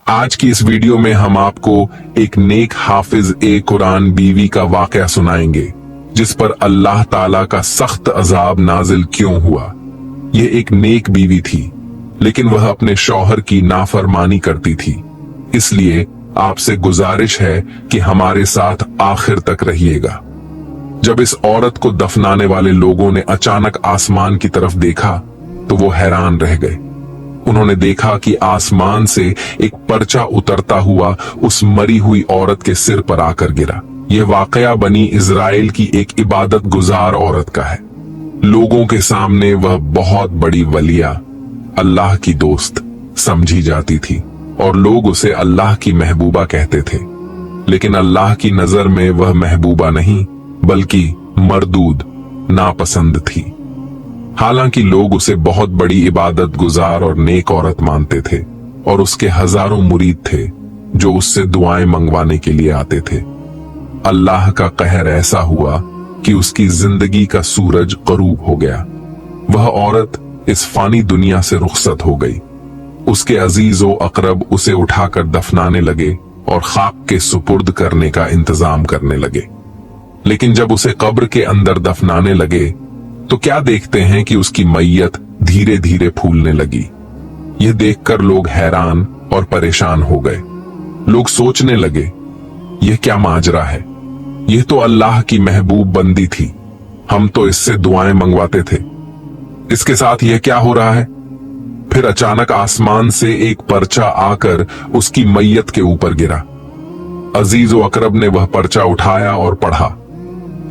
आज की इस वीडियो में हम आपको एक नेक हाफिज ए कुरान बीवी का वाकया सुनाएंगे जिस पर अल्लाह ताला का सख्त अजाब नाजिल क्यों हुआ। यह एक नेक बीवी थी, लेकिन वह अपने शौहर की नाफरमानी करती थी। इसलिए आपसे गुजारिश है कि हमारे साथ आखिर तक रहिएगा। जब इस औरत को दफनाने वाले लोगों ने अचानक आसमान की तरफ देखा तो वो हैरान रह गए। उन्होंने देखा कि आसमान से एक पर्चा उतरता हुआ उस मरी हुई औरत के सिर पर आकर गिरा। यह वाकया बनी इजराइल की एक इबादत गुजार औरत का है। लोगों के सामने वह बहुत बड़ी वलिया, अल्लाह की दोस्त समझी जाती थी और लोग उसे अल्लाह की महबूबा कहते थे। लेकिन अल्लाह की नजर में वह महबूबा नहीं बल्कि मरदूद, नापसंद थी। हालांकि लोग उसे बहुत बड़ी इबादत गुजार और नेक औरत मानते थे और उसके हजारों मुरीद थे जो उससे दुआएं मंगवाने के लिए आते थे। अल्लाह का कहर ऐसा हुआ कि उसकी जिंदगी का सूरज गरूब हो गया। वह औरत इस फानी दुनिया से रुखसत हो गई। उसके अजीजो अकरब उसे उठाकर दफनाने लगे और खाक के सुपुर्द करने का इंतजाम करने लगे। लेकिन जब उसे कब्र के अंदर दफनाने लगे तो क्या देखते हैं कि उसकी मैयत धीरे धीरे फूलने लगी। यह देखकर लोग हैरान और परेशान हो गए। लोग सोचने लगे, यह क्या माजरा है? यह तो अल्लाह की महबूब बंदी थी, हम तो इससे दुआएं मंगवाते थे। इसके साथ यह क्या हो रहा है? फिर अचानक आसमान से एक पर्चा आकर उसकी मैयत के ऊपर गिरा। अजीजो अकरब ने वह पर्चा उठाया और पढ़ा।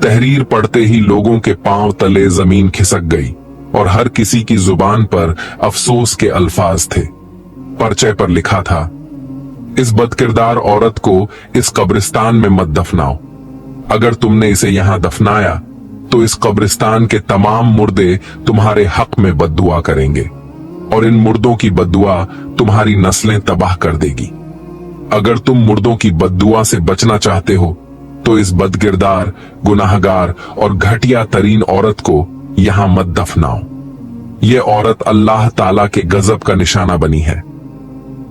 तहरीर पढ़ते ही लोगों के पांव तले जमीन खिसक गई और हर किसी की जुबान पर अफसोस के अल्फाज थे। पर्चे पर लिखा था, इस बदकिरदार औरत को इस कब्रिस्तान में मत दफनाओ। अगर तुमने इसे यहां दफनाया तो इस कब्रिस्तान के तमाम मुर्दे तुम्हारे हक में बद्दुआ करेंगे और इन मुर्दों की बद्दुआ तुम्हारी नस्लें तबाह कर देगी। अगर तुम मुर्दों की बद्दुआ से बचना चाहते हो तो इस बदकिरदार, गुनाहगार और घटिया तरीन औरत को यहां मत दफनाओ। यह औरत अल्लाह ताला के गजब का निशाना बनी है।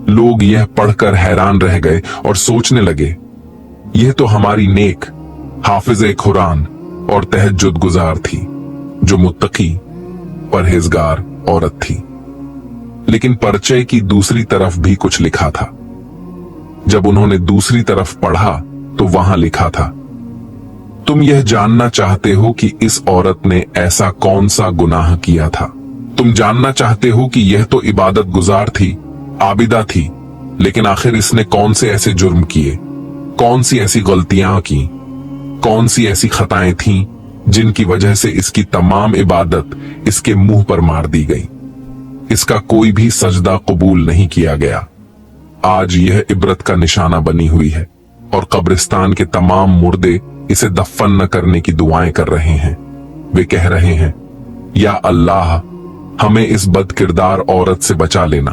लोग यह पढ़कर हैरान रह गए और सोचने लगे, यह तो हमारी नेक हाफिज कुरान और तहज्जुद गुजार थी, जो मुत्तकी परहेजगार औरत थी। लेकिन पर्चे की दूसरी तरफ भी कुछ लिखा था। जब उन्होंने दूसरी तरफ पढ़ा तो वहां लिखा था, तुम यह जानना चाहते हो कि इस औरत ने ऐसा कौन सा गुनाह किया था। तुम जानना चाहते हो कि यह तो इबादत गुजार थी, आबिदा थी, लेकिन आखिर इसने कौन से ऐसे जुर्म किए, कौन सी ऐसी गलतियां की, कौन सी ऐसी खताएं थीं जिनकी वजह से इसकी तमाम इबादत इसके मुंह पर मार दी गई। इसका कोई भी सजदा कबूल नहीं किया गया। आज यह इबरत का निशाना बनी हुई है और कब्रिस्तान के तमाम मुर्दे इसे दफन न करने की दुआएं कर रहे हैं। वे कह रहे हैं, या अल्लाह, हमें इस बदकिरदार औरत से बचा लेना।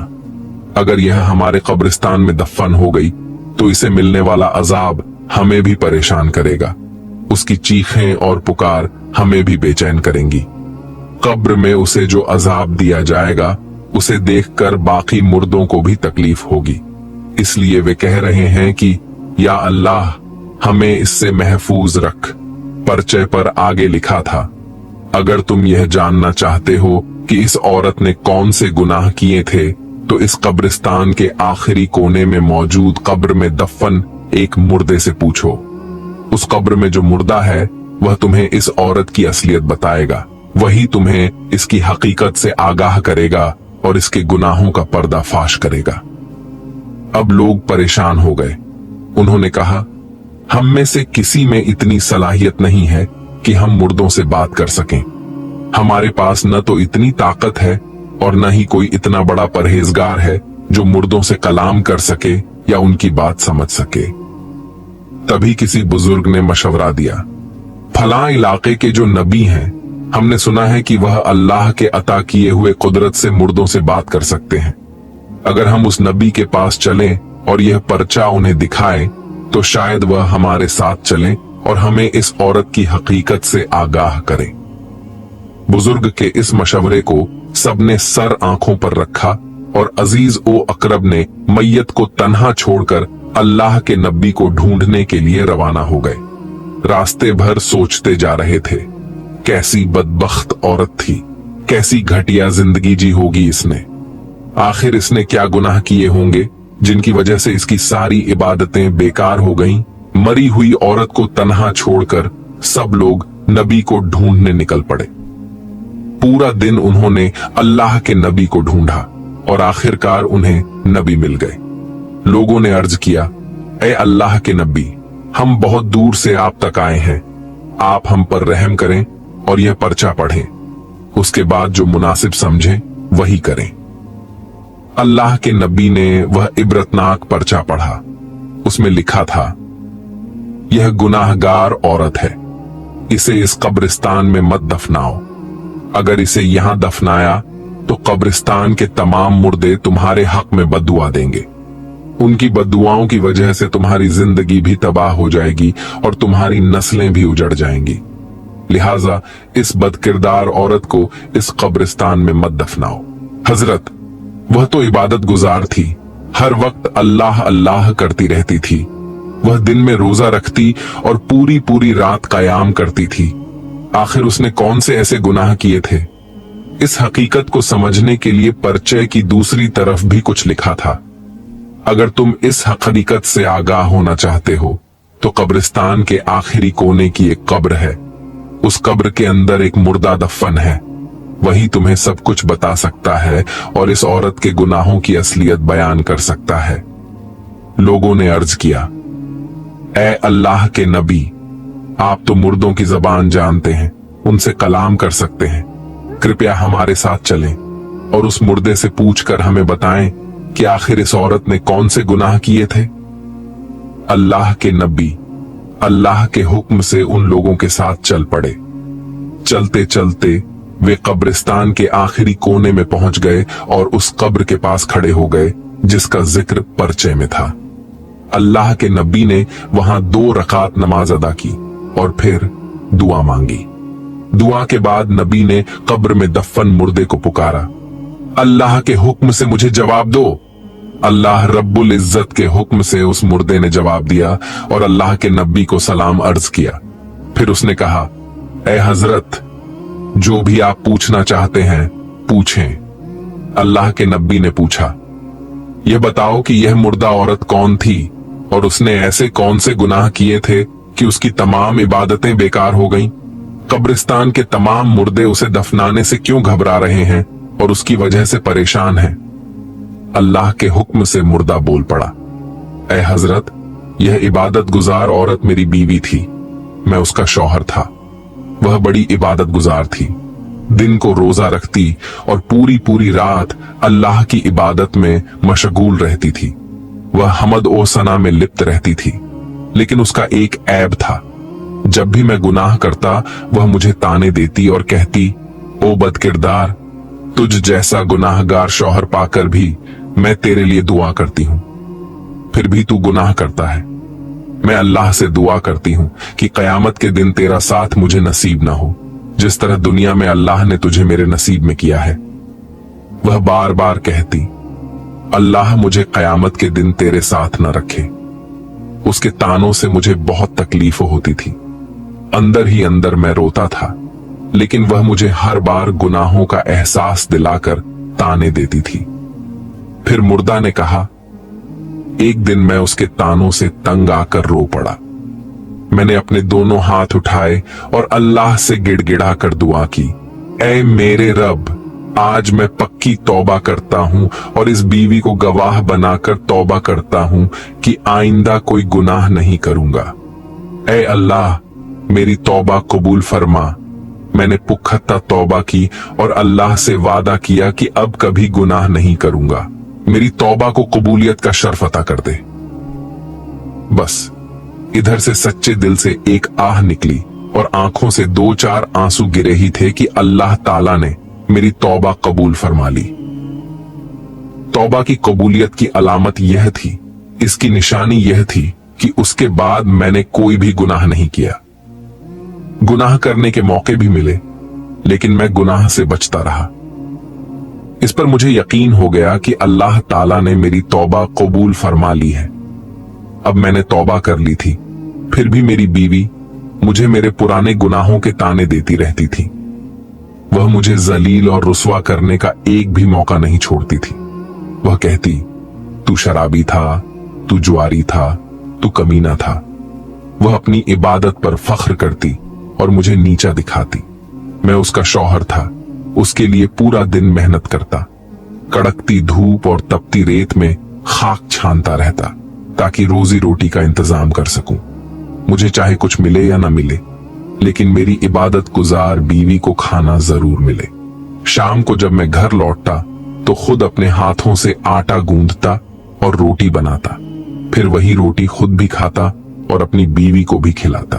अगर यह हमारे कब्रिस्तान में दफन हो गई तो इसे मिलने वाला अजाब हमें भी परेशान करेगा। उसकी चीखें और पुकार हमें भी बेचैन करेंगी। कब्र में उसे जो अजाब दिया जाएगा उसे देखकर बाकी मुर्दों को भी तकलीफ होगी। इसलिए वे कह रहे हैं कि या अल्लाह, हमें इससे महफूज रख। पर्चे पर आगे लिखा था, अगर तुम यह जानना चाहते हो कि इस औरत ने कौन से गुनाह किए थे तो इस कब्रिस्तान के आखिरी कोने में मौजूद कब्र में दफन एक मुर्दे से पूछो। उस कब्र में जो मुर्दा है वह तुम्हें इस औरत की असलियत बताएगा। वही तुम्हें इसकी हकीकत से आगाह करेगा और इसके गुनाहों का पर्दाफाश करेगा। अब लोग परेशान हो गए। उन्होंने कहा, हम में से किसी में इतनी सलाहियत नहीं है कि हम मुर्दों से बात कर सकें। हमारे पास न तो इतनी ताकत है और न ही कोई इतना बड़ा परहेजगार है जो मुर्दों से कलाम कर सके या उनकी बात समझ सके। तभी किसी बुजुर्ग ने मशवरा दिया, फलां इलाके के जो नबी हैं, हमने सुना है कि वह अल्लाह के अता किए हुए कुदरत से मुर्दों से बात कर सकते हैं। अगर हम उस नबी के पास चलें और यह पर्चा उन्हें दिखाएं तो शायद वह हमारे साथ चलें और हमें इस औरत की हकीकत से आगाह करें। बुजुर्ग के इस मशवरे को सबने सर आंखों पर रखा और अजीज ओ अकरब ने मैयत को तन्हा छोड़कर अल्लाह के नबी को ढूंढने के लिए रवाना हो गए। रास्ते भर सोचते जा रहे थे, कैसी बदबख्त औरत थी, कैसी घटिया जिंदगी जी होगी इसने। आखिर इसने क्या गुनाह किए होंगे जिनकी वजह से इसकी सारी इबादतें बेकार हो गईं। मरी हुई औरत को तन्हा छोड़कर सब लोग नबी को ढूंढने निकल पड़े। पूरा दिन उन्होंने अल्लाह के नबी को ढूंढा और आखिरकार उन्हें नबी मिल गए। लोगों ने अर्ज किया, ए अल्लाह के नबी, हम बहुत दूर से आप तक आए हैं, आप हम पर रहम करें और यह पर्चा पढ़ें, उसके बाद जो मुनासिब समझें वही करें। अल्लाह के नबी ने वह इबरतनाक पर्चा पढ़ा। उसमें लिखा था, यह गुनाहगार औरत है, इसे इस कब्रिस्तान में मत दफनाओ। अगर इसे यहां दफनाया तो कब्रिस्तान के तमाम मुर्दे तुम्हारे हक में बद्दुआ देंगे। उनकी बद्दुआओं की वजह से तुम्हारी जिंदगी भी तबाह हो जाएगी और तुम्हारी नस्लें भी उजड़ जाएंगी। लिहाजा इस बदकिरदार औरत को इस कब्रिस्तान में मत दफनाओ। हजरत, वह तो इबादत गुजार थी, हर वक्त अल्लाह अल्लाह करती रहती थी। वह दिन में रोजा रखती और पूरी पूरी रात कयाम करती थी। आखिर उसने कौन से ऐसे गुनाह किए थे? इस हकीकत को समझने के लिए परिचय की दूसरी तरफ भी कुछ लिखा था। अगर तुम इस हकीकत से आगाह होना चाहते हो तो कब्रिस्तान के आखिरी कोने की एक कब्र है, उस कब्र के अंदर एक मुर्दा दफन है, वही तुम्हें सब कुछ बता सकता है और इस औरत के गुनाहों की असलियत बयान कर सकता है। लोगों ने अर्ज किया, ए अल्लाह के नबी, आप तो मुर्दों की जबान जानते हैं, उनसे कलाम कर सकते हैं, कृपया हमारे साथ चलें और उस मुर्दे से पूछकर हमें बताएं कि आखिर इस औरत ने कौन से गुनाह किए थे। अल्लाह के नबी अल्लाह के हुक्म से उन लोगों के साथ चल पड़े। चलते चलते वे कब्रिस्तान के आखिरी कोने में पहुंच गए और उस कब्र के पास खड़े हो गए जिसका जिक्र पर्चे में था। अल्लाह के नबी ने वहां 2 रकात नमाज अदा की और फिर दुआ मांगी। दुआ के बाद नबी ने कब्र में दफन मुर्दे को पुकारा, अल्लाह के हुक्म से मुझे जवाब दो। अल्लाह रब्बुल इज्जत के हुक्म से उस मुर्दे ने जवाब दिया और अल्लाह के नबी को सलाम अर्ज किया। फिर उसने कहा, ए हजरत, जो भी आप पूछना चाहते हैं पूछें। अल्लाह के नबी ने पूछा, यह बताओ कि यह मुर्दा औरत कौन थी और उसने ऐसे कौन से गुनाह किए थे कि उसकी तमाम इबादतें बेकार हो गईं? कब्रिस्तान के तमाम मुर्दे उसे दफनाने से क्यों घबरा रहे हैं और उसकी वजह से परेशान हैं? अल्लाह के हुक्म से मुर्दा बोल पड़ा, ए हजरत, यह इबादत गुजार औरत मेरी बीवी थी, मैं उसका शौहर था। वह बड़ी इबादत गुजार थी, दिन को रोजा रखती और पूरी पूरी रात अल्लाह की इबादत में मशगूल रहती थी। वह हमद ओ सना में लिप्त रहती थी, लेकिन उसका एक ऐब था, जब भी मैं गुनाह करता वह मुझे ताने देती और कहती, ओ बदकिरदार, तुझ जैसा गुनाहगार शौहर पाकर भी मैं तेरे लिए दुआ करती हूं, फिर भी तू गुनाह करता है। मैं अल्लाह से दुआ करती हूं कि कयामत के दिन तेरा साथ मुझे नसीब ना हो, जिस तरह दुनिया में अल्लाह ने तुझे मेरे नसीब में किया है। वह बार बार कहती, अल्लाह मुझे कयामत के दिन तेरे साथ न रखे। उसके तानों से मुझे बहुत तकलीफ होती थी, अंदर ही अंदर मैं रोता था, लेकिन वह मुझे हर बार गुनाहों का एहसास दिलाकर ताने देती थी। फिर मुर्दा ने कहा, एक दिन मैं उसके तानों से तंग आकर रो पड़ा। मैंने अपने दोनों हाथ उठाए और अल्लाह से गिड़गिड़ा कर दुआ की, ऐ मेरे रब, आज मैं पक्की तौबा करता हूं और इस बीवी को गवाह बनाकर तौबा करता हूं कि आइंदा कोई गुनाह नहीं करूंगा। ऐ अल्लाह, मेरी तौबा कबूल फरमा। मैंने पुख्ता तौबा की और अल्लाह से वादा किया कि अब कभी गुनाह नहीं करूंगा। मेरी तौबा को कबूलियत का शर्फ अता कर दे। बस इधर से सच्चे दिल से एक आह निकली और आंखों से 2-4 आंसू गिरे ही थे कि अल्लाह ताला ने मेरी तौबा कबूल फरमा ली। तौबा की कबूलियत की अलामत यह थी, इसकी निशानी यह थी कि उसके बाद मैंने कोई भी गुनाह नहीं किया। गुनाह करने के मौके भी मिले, लेकिन मैं गुनाह से बचता रहा। इस पर मुझे यकीन हो गया कि अल्लाह ताला ने मेरी तौबा कबूल फरमा ली है। अब मैंने तौबा कर ली थी, फिर भी मेरी बीवी मुझे मेरे पुराने गुनाहों के ताने देती रहती थी। वह मुझे जलील और रुस्वा करने का एक भी मौका नहीं छोड़ती थी। वह कहती, तू शराबी था, तू जुआरी था, तू कमीना था। वह अपनी इबादत पर फख्र करती और मुझे नीचा दिखाती। मैं उसका शौहर था, उसके लिए पूरा दिन मेहनत करता, कड़कती धूप और तपती रेत में खाक छानता रहता ताकि रोजी रोटी का इंतजाम कर सकूं। मुझे चाहे कुछ मिले या ना मिले, लेकिन मेरी इबादत गुजार बीवी को खाना जरूर मिले। शाम को जब मैं घर लौटता तो खुद अपने हाथों से आटा गूंदता और रोटी बनाता, फिर वही रोटी खुद भी खाता और अपनी बीवी को भी खिलाता।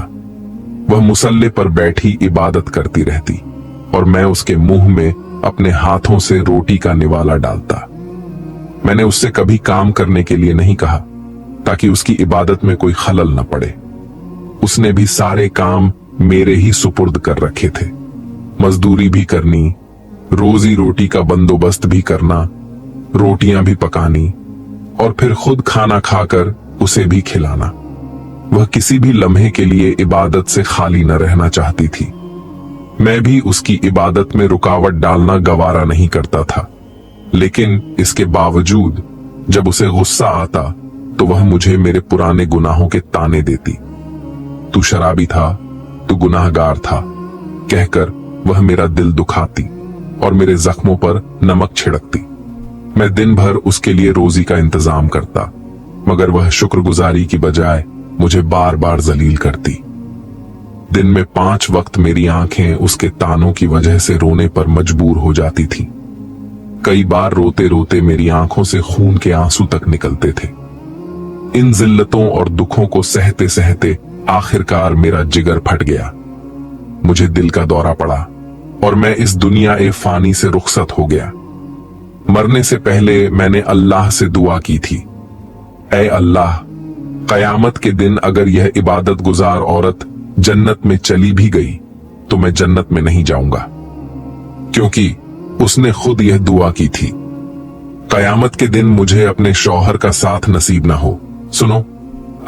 वह मुसल्ले पर बैठी इबादत करती रहती और मैं उसके मुंह में अपने हाथों से रोटी का निवाला डालता। मैंने उससे कभी काम करने के लिए नहीं कहा ताकि उसकी इबादत में कोई खलल न पड़े। उसने भी सारे काम मेरे ही सुपुर्द कर रखे थे। मजदूरी भी करनी, रोजी रोटी का बंदोबस्त भी करना, रोटियां भी पकानी और फिर खुद खाना खाकर उसे भी खिलाना। वह किसी भी लम्हे के लिए इबादत से खाली न रहना चाहती थी। मैं भी उसकी इबादत में रुकावट डालना गवारा नहीं करता था, लेकिन इसके बावजूद जब उसे गुस्सा आता तो वह मुझे मेरे पुराने गुनाहों के ताने देती। तू शराबी था, तू गुनाहगार था कहकर वह मेरा दिल दुखाती और मेरे जख्मों पर नमक छिड़कती। मैं दिन भर उसके लिए रोजी का इंतजाम करता, मगर वह शुक्रगुजारी की बजाय मुझे बार बार जलील करती। दिन में 5 वक्त मेरी आंखें उसके तानों की वजह से रोने पर मजबूर हो जाती थीं। कई बार रोते रोते मेरी आंखों से खून के आंसू तक निकलते थे। इन जिल्लतों और दुखों को सहते सहते आखिरकार मेरा जिगर फट गया। मुझे दिल का दौरा पड़ा और मैं इस दुनिया ए फानी से रुखसत हो गया। मरने से पहले मैंने अल्लाह से दुआ की थी, ऐ अल्लाह, कयामत के दिन अगर यह इबादत गुजार औरत जन्नत में चली भी गई तो मैं जन्नत में नहीं जाऊंगा, क्योंकि उसने खुद यह दुआ की थी, कयामत के दिन मुझे अपने शौहर का साथ नसीब ना हो। सुनो,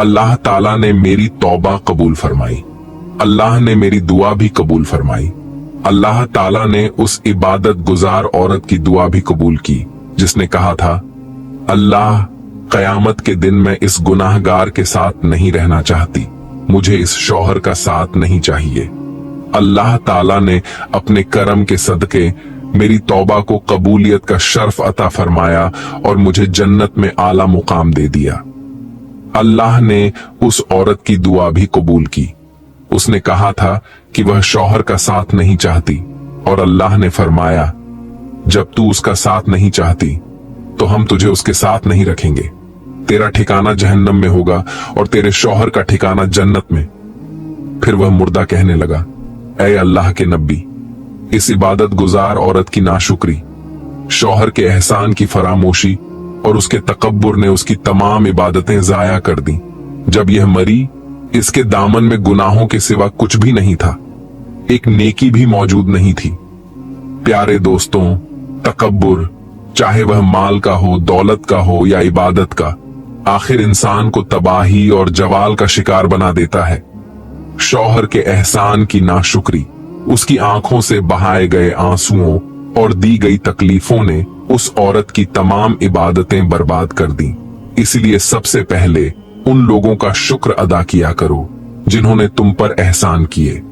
अल्लाह ताला ने मेरी तौबा कबूल फरमाई, अल्लाह ने मेरी दुआ भी कबूल फरमाई। अल्लाह ताला ने उस इबादत गुजार औरत की दुआ भी कबूल की जिसने कहा था, अल्लाह, कयामत के दिन मैं इस गुनाहगार के साथ नहीं रहना चाहती, मुझे इस शौहर का साथ नहीं चाहिए। अल्लाह ताला ने अपने करम के सदके मेरी तौबा को कबूलियत का शर्फ अता फरमाया और मुझे जन्नत में आला मुकाम दे दिया। अल्लाह ने उस औरत की दुआ भी कबूल की। उसने कहा था कि वह शौहर का साथ नहीं चाहती और अल्लाह ने फरमाया, जब तू उसका साथ नहीं चाहती तो हम तुझे उसके साथ नहीं रखेंगे। तेरा ठिकाना जहन्नम में होगा और तेरे शौहर का ठिकाना जन्नत में। फिर वह मुर्दा कहने लगा, ऐ अल्लाह के नबी, इस इबादत गुजार औरत की नाशुक्री, शौहर के एहसान की फरामोशी और उसके तकब्बुर ने उसकी तमाम इबादतें जाया कर दी। जब यह मरी, इसके दामन में गुनाहों के सिवा कुछ भी नहीं था, एक नेकी भी मौजूद नहीं थी। प्यारे दोस्तों, तकब्बुर, चाहे वह माल का हो, दौलत का हो या इबादत का, आखिर इंसान को तबाही और जवाल का शिकार बना देता है। शौहर के एहसान की नाशुक्री, उसकी आंखों से बहाए गए आंसुओं और दी गई तकलीफों ने उस औरत की तमाम इबादतें बर्बाद कर दी। इसलिए सबसे पहले उन लोगों का शुक्र अदा किया करो जिन्होंने तुम पर एहसान किए,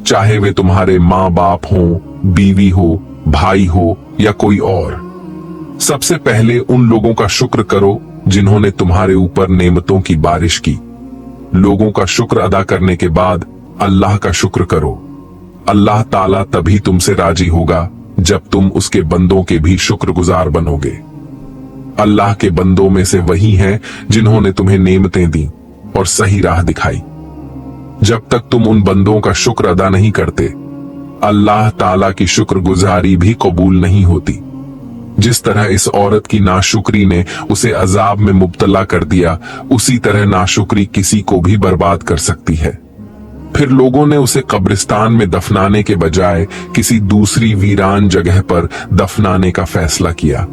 चाहे वे तुम्हारे माँ बाप हो, बीवी हो, भाई हो या कोई और। सबसे पहले उन लोगों का शुक्र करो जिन्होंने तुम्हारे ऊपर नेमतों की बारिश की। लोगों का शुक्र अदा करने के बाद अल्लाह का शुक्र करो। अल्लाह ताला तभी तुमसे राजी होगा जब तुम उसके बंदों के भी शुक्रगुजार बनोगे। अल्लाह के बंदों में से वही हैं जिन्होंने तुम्हें नेमतें दी और सही राह दिखाई। जब तक तुम उन बंदों का शुक्र अदा नहीं करते, अल्लाह ताला की शुक्रगुजारी भी कबूल नहीं होती। जिस तरह इस औरत की नाशुक्री ने उसे अजाब में मुब्तला कर दिया, उसी तरह नाशुक्री किसी को भी बर्बाद कर सकती है। फिर लोगों ने उसे कब्रिस्तान में दफनाने के बजाय किसी दूसरी वीरान जगह पर दफनाने का फैसला किया।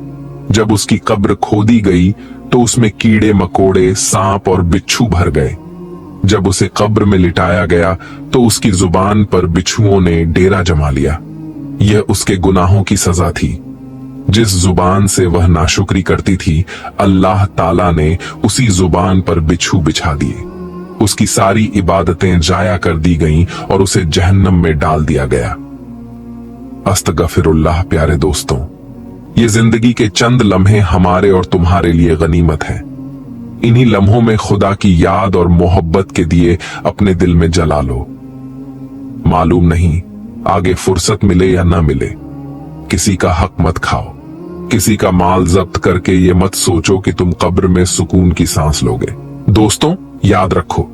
जब उसकी कब्र खोदी गई तो उसमें कीड़े मकोड़े, सांप और बिच्छू भर गए। जब उसे कब्र में लिटाया गया तो उसकी जुबान पर बिच्छुओं ने डेरा जमा लिया। यह उसके गुनाहों की सजा थी। जिस जुबान से वह नाशुक्री करती थी, अल्लाह ताला ने उसी जुबान पर बिच्छू बिछा दिए। उसकी सारी इबादतें जाया कर दी गईं और उसे जहन्नम में डाल दिया गया। अस्तगफिरुल्लाह। प्यारे दोस्तों, ये जिंदगी के चंद लम्हे हमारे और तुम्हारे लिए गनीमत है। इन्हीं लम्हों में खुदा की याद और मोहब्बत के दिए अपने दिल में जला लो। मालूम नहीं आगे फुर्सत मिले या ना मिले। किसी का हक मत खाओ, किसी का माल जब्त करके ये मत सोचो कि तुम कब्र में सुकून की सांस लोगे। दोस्तों, याद रखो,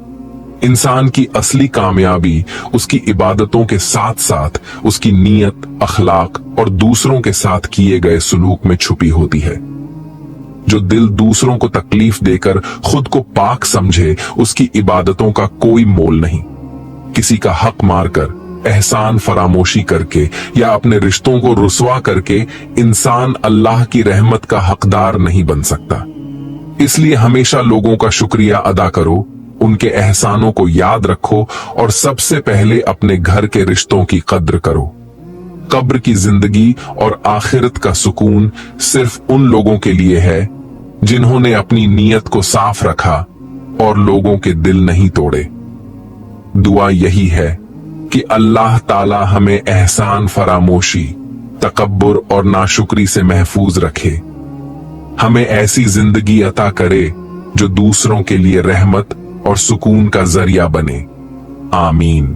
इंसान की असली कामयाबी उसकी इबादतों के साथ साथ उसकी नीयत, अखलाक और दूसरों के साथ किए गए सलूक में छुपी होती है। जो दिल दूसरों को तकलीफ देकर खुद को पाक समझे, उसकी इबादतों का कोई मोल नहीं। किसी का हक मारकर, एहसान फरामोशी करके या अपने रिश्तों को रुसवा करके इंसान अल्लाह की रहमत का हकदार नहीं बन सकता। इसलिए हमेशा लोगों का शुक्रिया अदा करो, उनके एहसानों को याद रखो और सबसे पहले अपने घर के रिश्तों की कद्र करो। कब्र की जिंदगी और आखिरत का सुकून सिर्फ उन लोगों के लिए है जिन्होंने अपनी नीयत को साफ रखा और लोगों के दिल नहीं तोड़े। दुआ यही है कि अल्लाह ताला हमें एहसान फरामोशी, तकब्बुर और नाशुक्री से महफूज रखे। हमें ऐसी जिंदगी अता करे जो दूसरों के लिए रहमत और सुकून का जरिया बने। आमीन।